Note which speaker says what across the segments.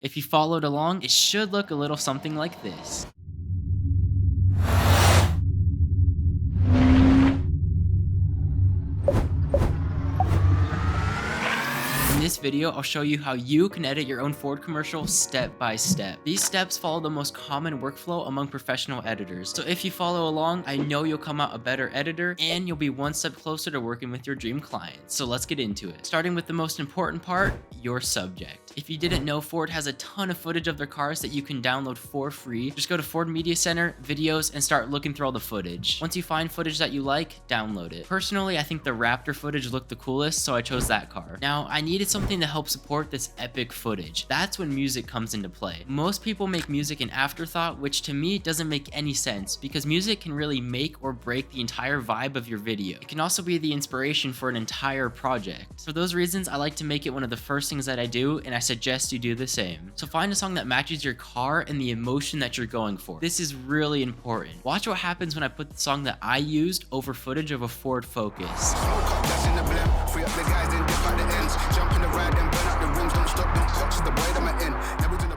Speaker 1: If you followed along, it should look a little something like this. In this video, I'll show you how you can edit your own Ford commercial step by step. These steps follow the most common workflow among professional editors. So if you follow along, I know you'll come out a better editor and you'll be one step closer to working with your dream client. So let's get into it. Starting with the most important part, your subject. If you didn't know, Ford has a ton of footage of their cars that you can download for free. Just go to Ford Media Center, videos, and start looking through all the footage. Once you find footage that you like, download it. Personally, I think the Raptor footage looked the coolest, so I chose that car. Now, I needed something to help support this epic footage. That's when music comes into play. Most people make music an afterthought, which to me doesn't make any sense because music can really make or break the entire vibe of your video. It can also be the inspiration for an entire project. For those reasons, I like to make it one of the first things that I do, and I suggest you do the same. So find a song that matches your car and the emotion that you're going for. This is really important. Watch what happens when I put the song that I used over footage of a Ford Focus.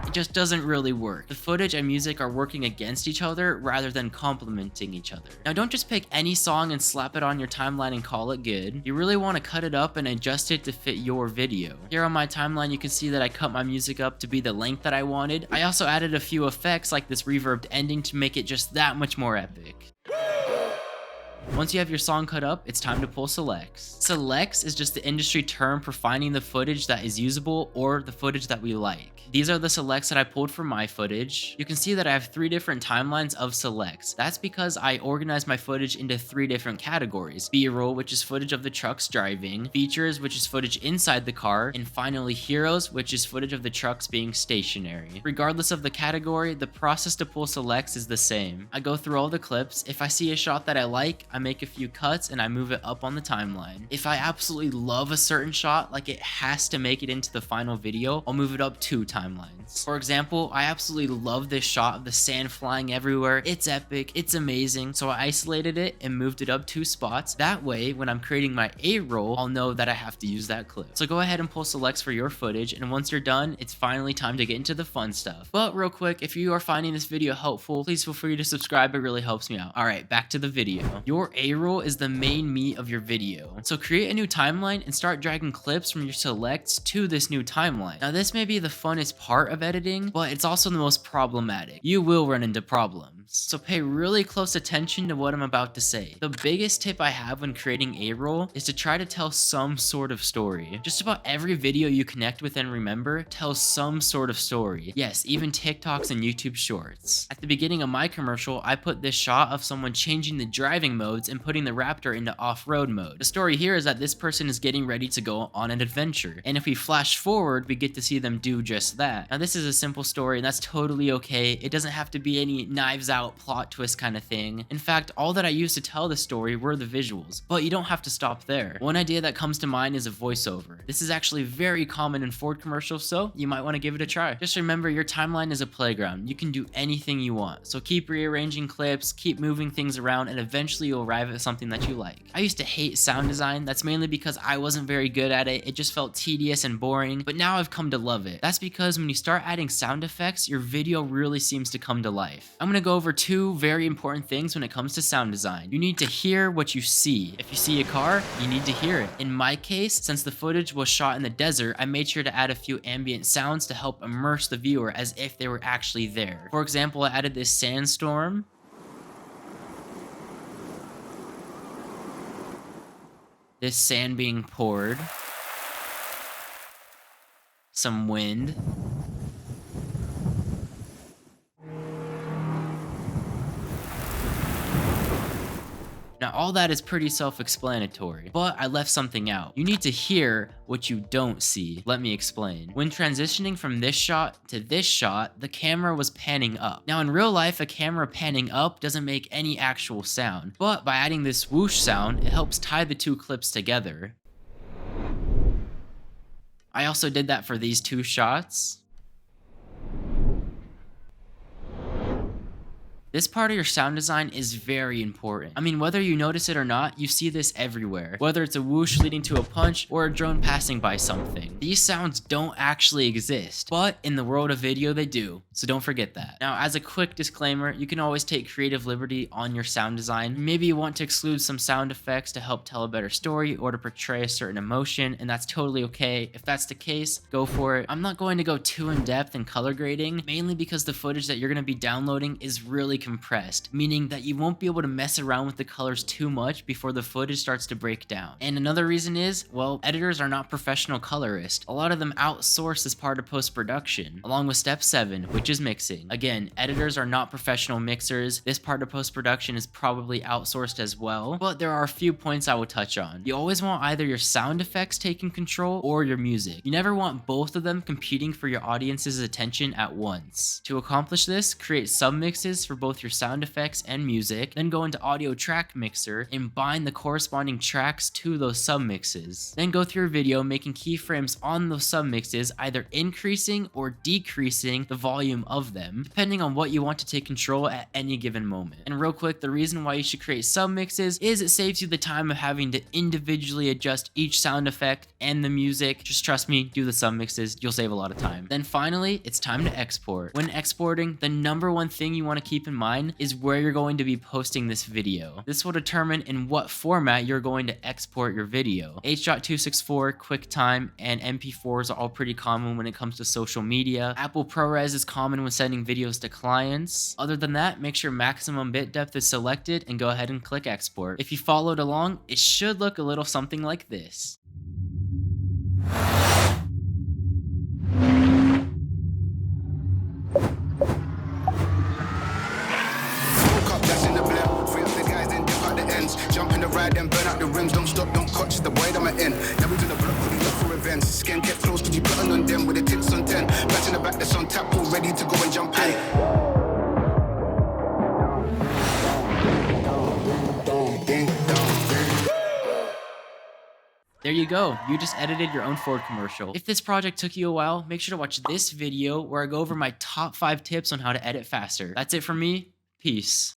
Speaker 1: It just doesn't really work. The footage and music are working against each other rather than complementing each other. Now don't just pick any song and slap it on your timeline and call it good. You really want to cut it up and adjust it to fit your video. Here on my timeline you can see that I cut my music up to be the length that I wanted. I also added a few effects like this reverbed ending to make it just that much more epic. Once you have your song cut up, it's time to pull selects. Selects is just the industry term for finding the footage that is usable or the footage that we like. These are the selects that I pulled from my footage. You can see that I have 3 different timelines of selects. That's because I organized my footage into 3 different categories. B-roll, which is footage of the trucks driving, features, which is footage inside the car, and finally heroes, which is footage of the trucks being stationary. Regardless of the category, the process to pull selects is the same. I go through all the clips. If I see a shot that I like, I make a few cuts and I move it up on the timeline. If I absolutely love a certain shot, like it has to make it into the final video, I'll move it up 2 timelines. For example, I absolutely love this shot of the sand flying everywhere. It's epic, it's amazing, so I isolated it and moved it up 2 spots. That way, when I'm creating my A-roll, I'll know that I have to use that clip. So go ahead and pull selects for your footage, and once you're done, it's finally time to get into the fun stuff. But real quick, if you are finding this video helpful, please feel free to subscribe, it really helps me out. Alright, back to the video. Your A-roll is the main meat of your video. So create a new timeline and start dragging clips from your selects to this new timeline. Now this may be the funnest part of editing, but it's also the most problematic. You will run into problems. So pay really close attention to what I'm about to say. The biggest tip I have when creating A-roll is to try to tell some sort of story. Just about every video you connect with and remember tells some sort of story. Yes, even TikToks and YouTube shorts. At the beginning of my commercial, I put this shot of someone changing the driving modes and putting the Raptor into off-road mode. The story here is that this person is getting ready to go on an adventure, and if we flash forward, we get to see them do just that. Now this is a simple story and that's totally okay. It doesn't have to be any knives out plot twist kind of thing. In fact, all that I used to tell the story were the visuals, but you don't have to stop there. One idea that comes to mind is a voiceover. This is actually very common in Ford commercials, so you might want to give it a try. Just remember, your timeline is a playground. You can do anything you want, so keep rearranging clips, keep moving things around, and eventually you'll arrive at something that you like. I used to hate sound design. That's mainly because I wasn't very good at it. It just felt tedious and boring, but now I've come to love it. That's because when you start adding sound effects, your video really seems to come to life. I'm gonna go over 2 very important things when it comes to sound design. You need to hear what you see. If you see a car, you need to hear it. In my case, since the footage was shot in the desert, I made sure to add a few ambient sounds to help immerse the viewer as if they were actually there. For example, I added this sandstorm, this sand being poured, some wind, now all that is pretty self-explanatory, but I left something out. You need to hear what you don't see. Let me explain. When transitioning from this shot to this shot, the camera was panning up. Now in real life, a camera panning up doesn't make any actual sound, but by adding this whoosh sound, it helps tie the 2 clips together. I also did that for these 2 shots. This part of your sound design is very important. I mean, whether you notice it or not, you see this everywhere. Whether it's a whoosh leading to a punch or a drone passing by something. These sounds don't actually exist, but in the world of video they do, so don't forget that. Now, as a quick disclaimer, you can always take creative liberty on your sound design. Maybe you want to exclude some sound effects to help tell a better story or to portray a certain emotion, and that's totally okay. If that's the case, go for it. I'm not going to go too in depth in color grading, mainly because the footage that you're going to be downloading is really compressed, meaning that you won't be able to mess around with the colors too much before the footage starts to break down. And another reason is, well, editors are not professional colorists. A lot of them outsource this part of post-production, along with step 7, which is mixing. Again, editors are not professional mixers. This part of post-production is probably outsourced as well, but there are a few points I will touch on. You always want either your sound effects taking control or your music. You never want both of them competing for your audience's attention at once. To accomplish this, create submixes for both your sound effects and music, then go into Audio Track Mixer and bind the corresponding tracks to those submixes. Then go through your video making keyframes on those submixes, either increasing or decreasing the volume of them, depending on what you want to take control at any given moment. And real quick, the reason why you should create submixes is it saves you the time of having to individually adjust each sound effect and the music. Just trust me, do the submixes, you'll save a lot of time. Then finally, it's time to export. When exporting, the number one thing you want to keep in mind is where you're going to be posting this video. This will determine in what format you're going to export your video. H.264, QuickTime, and MP4s are all pretty common when it comes to social media. Apple ProRes is common when sending videos to clients. Other than that, make sure maximum bit depth is selected and go ahead and click export. If you followed along, it should look a little something like this.
Speaker 2: Jump in the ride and burn out the rims. Don't stop, don't catch the way that I'm in. Never to the block, we look for events. Skin get close, could you plotting on them with the tips on 10? Back in the back, that's on tap, all ready to go and jump in.
Speaker 1: There you go, you just edited your own Ford commercial. If this project took you a while, make sure to watch this video where I go over my top 5 tips on how to edit faster. That's it from me, peace.